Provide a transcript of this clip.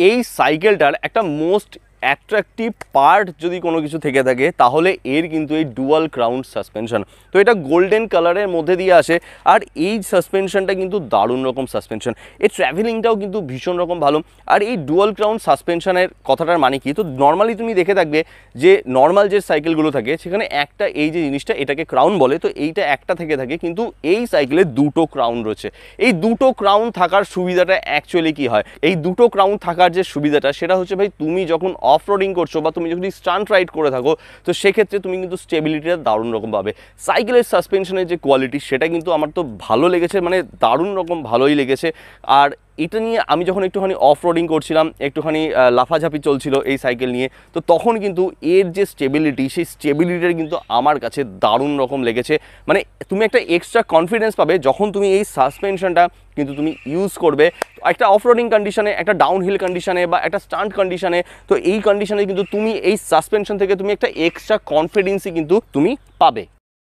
এই সাইকেলটার একটা most attractive part যদি কোনো কিছু থেকে থাকে তাহলে এর কিন্তু এই ডুয়াল ক্রাউন সাসপেনশন। তো এটা গোল্ডেন কালারের মধ্যে দিয়ে আসে, আর এই সাসপেনশনটা কিন্তু দারুণ রকম সাসপেনশন। এর ট্রাভেলিংটাও কিন্তু ভীষণ রকম ভালো। আর এই ডুয়াল ক্রাউন সাসপেনশনের কথাটার মানে কি, তো নর্মালি তুমি দেখে থাকবে যে নর্মাল যে সাইকেলগুলো থাকে সেখানে একটা এই যে জিনিসটা এটাকে ক্রাউন বলে, তো এইটা একটা থেকে থাকে, কিন্তু এই সাইকেলে দুটো ক্রাউন রয়েছে। এই দুটো ক্রাউন থাকার সুবিধাটা অ্যাকচুয়ালি কি হয়, এই দুটো ক্রাউন থাকার যে সুবিধাটা সেটা হচ্ছে ভাই তুমি যখন অফ রোডিং করছো বা তুমি যদি স্টান্ট রাইড করে থাকো তো সেক্ষেত্রে তুমি কিন্তু স্টেবিলিটিটা দারুণ রকম পাবে। সাইকেলের সাসপেনশনের যে কোয়ালিটি সেটা কিন্তু আমার তো ভালো লেগেছে, মানে দারুণ রকম ভালোই লেগেছে। আর এটা নিয়ে আমি যখন একটুখানি অফ রোডিং করছিলাম, একটুখানি লাফাঝাপি চলছিল এই সাইকেল নিয়ে, তো তখন কিন্তু এর যে স্টেবিলিটি সেই স্টেবিলিটিটা কিন্তু আমার কাছে দারুণ রকম লেগেছে। মানে তুমি একটা এক্সট্রা কনফিডেন্স পাবে যখন তুমি এই সাসপেনশনটা কিন্তু তুমি ইউজ করবে একটা অফ রোডিং কন্ডিশনে, একটা ডাউনহিল কন্ডিশনে বা একটা স্টান্ট কন্ডিশনে। তো এই কন্ডিশনে কিন্তু তুমি এই সাসপেনশন থেকে তুমি একটা এক্সট্রা কনফিডেন্সই কিন্তু তুমি পাবে।